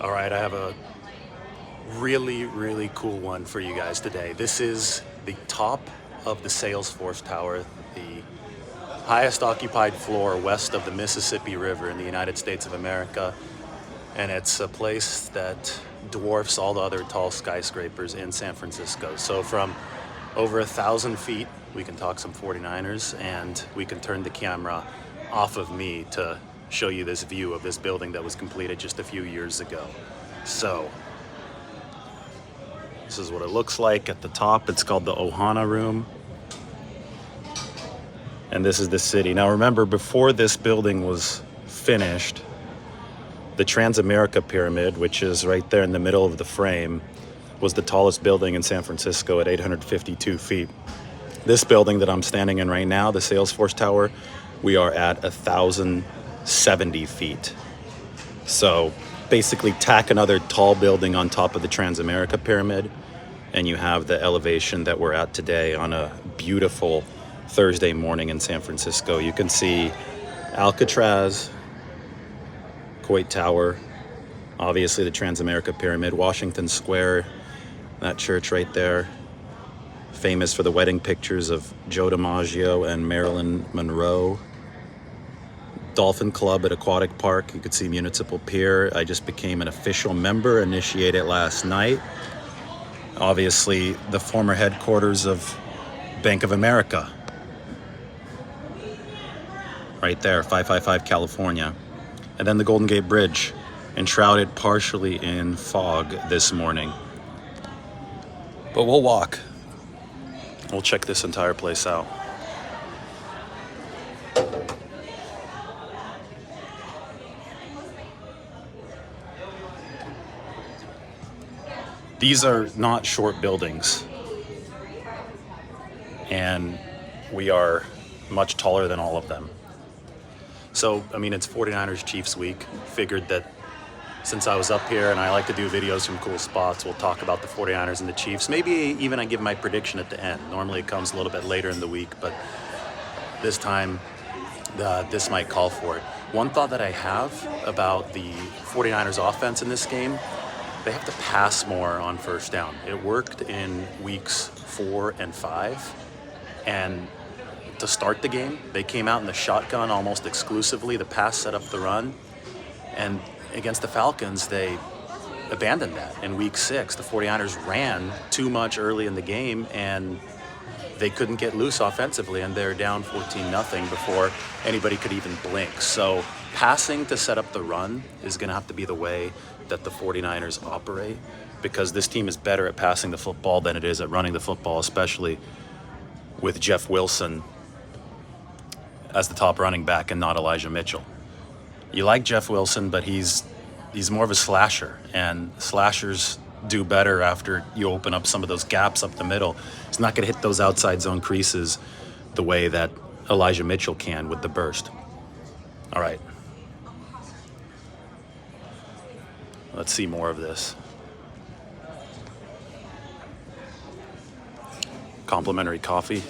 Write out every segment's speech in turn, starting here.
All right, I have a really cool one for you guys today. This is the top of the Salesforce Tower, the highest occupied floor west of the Mississippi River in the United States of America. And it's a place that dwarfs all the other tall skyscrapers in San Francisco. So from over 1,000 feet, we can talk some 49ers, and we can turn the camera off of me to show you this view of this building that was completed just a few years ago. So this is what it looks like at the top. It's called the Ohana Room. And this is the city. Now remember, before this building was finished, the Transamerica Pyramid, which is right there in the middle of the frame, was the tallest building in San Francisco at 852 feet. This building that I'm standing in right now, the Salesforce Tower, we are at 1,070 feet. So basically tack another tall building on top of the Transamerica Pyramid, and you have the elevation that we're at today on a beautiful Thursday morning in San Francisco. You can see Alcatraz, Coit Tower, obviously the Transamerica Pyramid, Washington Square, that church right there, famous for the wedding pictures of Joe DiMaggio and Marilyn Monroe. Dolphin Club at Aquatic Park. You could see Municipal Pier. I just became an official member, initiated last night. Obviously, the former headquarters of Bank of America. Right there, 555 California. And then the Golden Gate Bridge, enshrouded partially in fog this morning. But we'll walk. We'll check this entire place out. These are not short buildings, and we are much taller than all of them. So, I mean, it's 49ers-Chiefs week. Figured that since I was up here and I like to do videos from cool spots, we'll talk about the 49ers and the Chiefs. Maybe even I give my prediction at the end. Normally it comes a little bit later in the week, but this time this might call for it. One thought that I have about the 49ers offense in this game, they have to pass more on first down. It worked in weeks 4 and 5, and to start the game, they came out in the shotgun almost exclusively. The pass set up the run, and against the Falcons, they abandoned that. In week 6, the 49ers ran too much early in the game, and they couldn't get loose offensively, and they're down 14-0 before anybody could even blink. So passing to set up the run is going to have to be the way that the 49ers operate, because this team is better at passing the football than it is at running the football, especially with Jeff Wilson as the top running back and not Elijah Mitchell. You like Jeff Wilson, but he's more of a slasher, and slashers do better after you open up some of those gaps up the middle. He's not going to hit those outside zone creases the way that Elijah Mitchell can with the burst. All right. Let's see more of this. Complimentary coffee.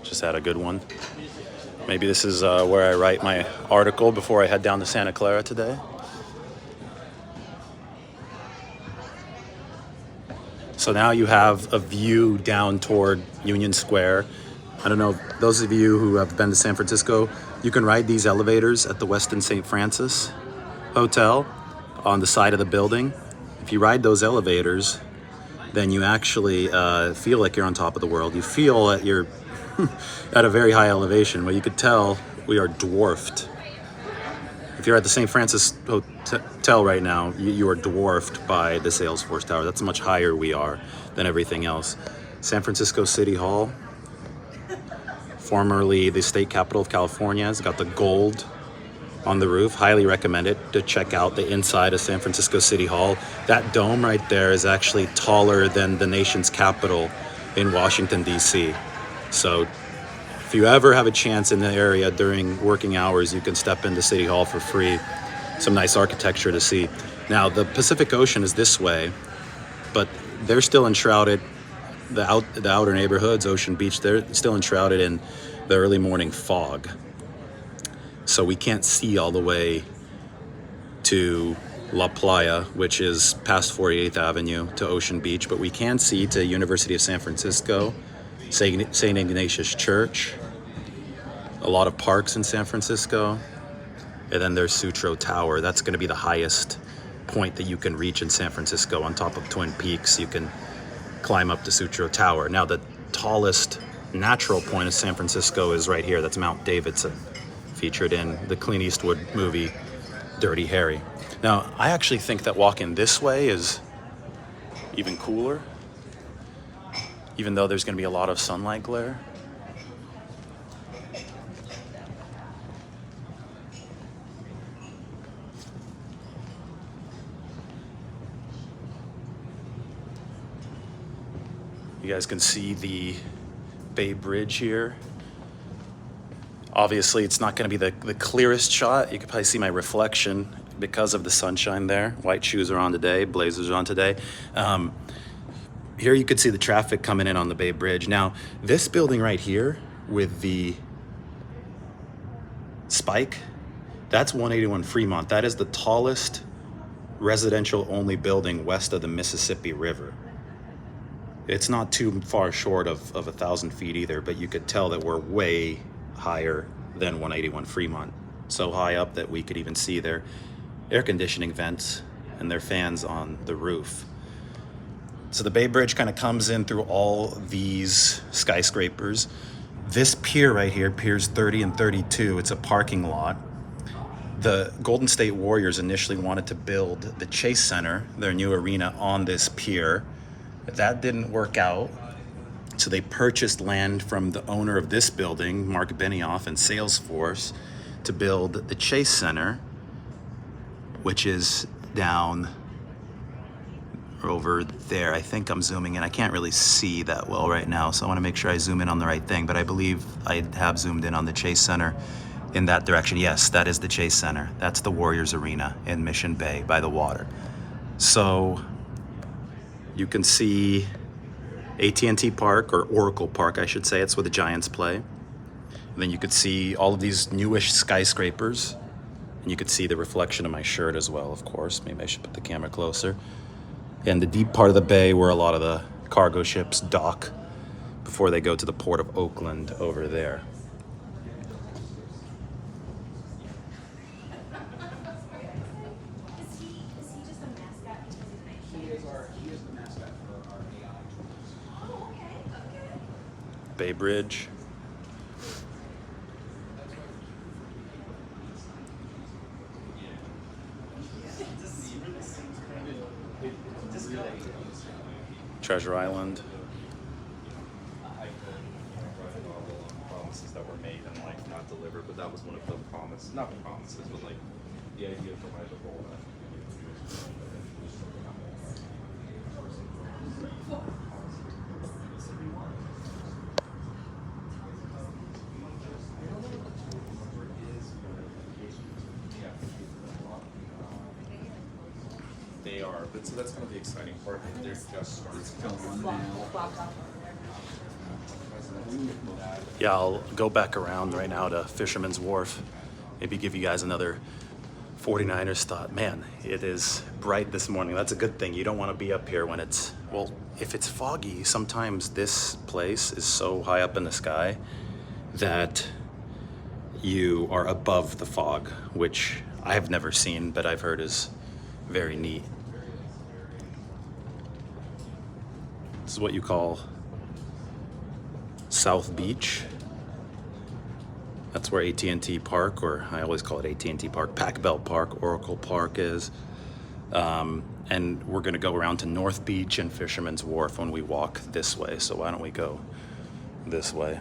Just had a good one. Maybe this is where I write my article before I head down to Santa Clara today. So now you have a view down toward Union Square. I don't know, those of you who have been to San Francisco, you can ride these elevators at the Westin St. Francis Hotel on the side of the building. If you ride those elevators, then you actually feel like you're on top of the world. You feel that you're at a very high elevation, where you could tell we are dwarfed. If you're at the St. Francis Hotel right now, you are dwarfed by the Salesforce Tower. That's how much higher we are than everything else. San Francisco City Hall, formerly the state capital of California, has got the gold on the roof. Highly recommend it to check out the inside of San Francisco City Hall. That dome right there is actually taller than the nation's capital in Washington, D.C. So if you ever have a chance in the area during working hours, you can step into City Hall for free. Some nice architecture to see. Now, the Pacific Ocean is this way, but they're still enshrouded. The outer neighborhoods, Ocean Beach, they're still enshrouded in the early morning fog. So we can't see all the way to La Playa, which is past 48th Avenue, to Ocean Beach, but we can see to University of San Francisco, St. Ignatius Church, a lot of parks in San Francisco, and then there's Sutro Tower. That's going to be the highest point that you can reach in San Francisco on top of Twin Peaks. You can climb up to Sutro Tower. Now, the tallest natural point of San Francisco is right here. That's Mount Davidson, featured in the Clint Eastwood movie Dirty Harry. Now, I actually think that walking this way is even cooler, even though there's going to be a lot of sunlight glare. You guys can see the Bay Bridge here. Obviously, it's not going to be the clearest shot. You can probably see my reflection because of the sunshine there. White shoes are on today, blazers are on today. Here you could see the traffic coming in on the Bay Bridge. Now, this building right here with the spike, that's 181 Fremont. That is the tallest residential-only building west of the Mississippi River. It's not too far short of 1,000 feet either, but you could tell that we're way higher than 181 Fremont. So high up that we could even see their air conditioning vents and their fans on the roof. So the Bay Bridge kind of comes in through all these skyscrapers. This pier right here, piers 30 and 32, it's a parking lot. The Golden State Warriors initially wanted to build the Chase Center, their new arena, on this pier. That didn't work out, so they purchased land from the owner of this building, Mark Benioff and Salesforce, to build the Chase Center, which is down over there. I think I'm zooming in. I can't really see that well right now, so I want to make sure I zoom in on the right thing, but I believe I have zoomed in on the Chase Center in that direction. Yes, that is the Chase Center. That's the Warriors Arena in Mission Bay by the water. So you can see AT&T Park, or Oracle Park, I should say. It's where the Giants play. And then you could see all of these newish skyscrapers. And you could see the reflection of my shirt as well, of course. Maybe I should put the camera closer. And the deep part of the bay where a lot of the cargo ships dock before they go to the port of Oakland over there. Bay Bridge. Treasure Island. Promises that were made and like not delivered, but that was one of the promises, not the promises, but like the idea for my goal. They are, but so that's kind of the exciting part. They're just starting. Yeah, I'll go back around right now to Fisherman's Wharf. Maybe give you guys another 49ers thought. Man, it is bright this morning. That's a good thing. You don't want to be up here when it's, well, if it's foggy, sometimes this place is so high up in the sky that you are above the fog, which I have never seen, but I've heard is very neat. This is what you call South Beach. That's where AT&T Park, or I always call it AT&T Park, Pac Bell Park, Oracle Park is. And we're gonna go around to North Beach and Fisherman's Wharf when we walk this way. So why don't we go this way?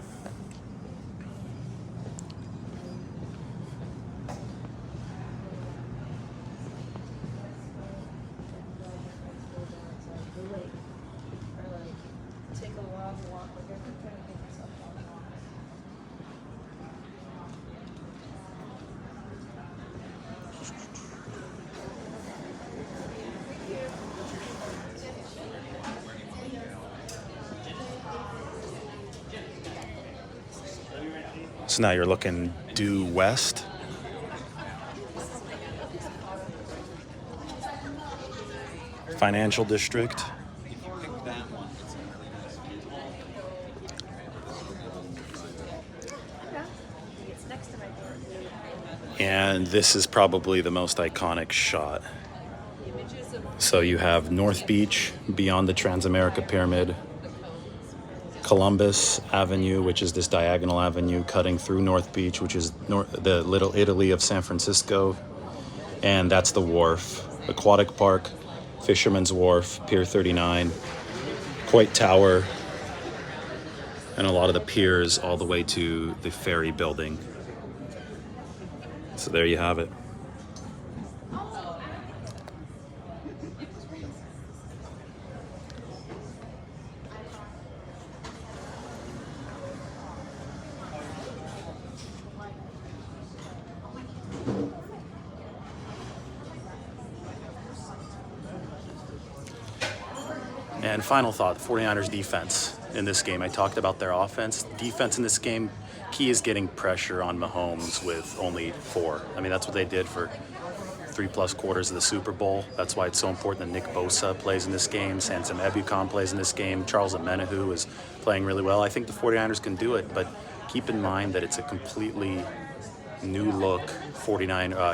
So now you're looking due west. Financial district. If you pick that one, it's a really nice view. It's next to my door. And this is probably the most iconic shot. Images of So you have North Beach beyond the Transamerica Pyramid, Columbus Avenue, which is this diagonal avenue cutting through North Beach, which is the Little Italy of San Francisco, and that's the wharf. Aquatic Park, Fisherman's Wharf, Pier 39, Coit Tower, and a lot of the piers all the way to the ferry building. So there you have it. And final thought, the 49ers defense in this game. I talked about their offense. Defense in this game, key is getting pressure on Mahomes with only 4. I mean, that's what they did for 3+ quarters of the Super Bowl. That's why it's so important that Nick Bosa plays in this game. Samson Ebukam plays in this game. Charles Omenihu is playing really well. I think the 49ers can do it, but keep in mind that it's a completely new look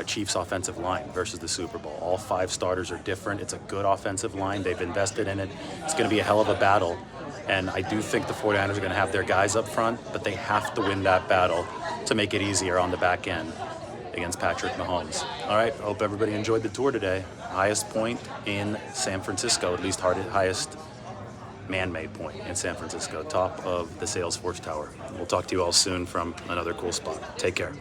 Chiefs offensive line versus the Super Bowl. All 5 starters are different. It's a good offensive line. They've invested in it. It's going to be a hell of a battle. And I do think the 49ers are going to have their guys up front, but they have to win that battle to make it easier on the back end against Patrick Mahomes. All right, hope everybody enjoyed the tour today. Highest point in San Francisco, at least highest man-made point in San Francisco, top of the Salesforce Tower. We'll talk to you all soon from another cool spot. Take care.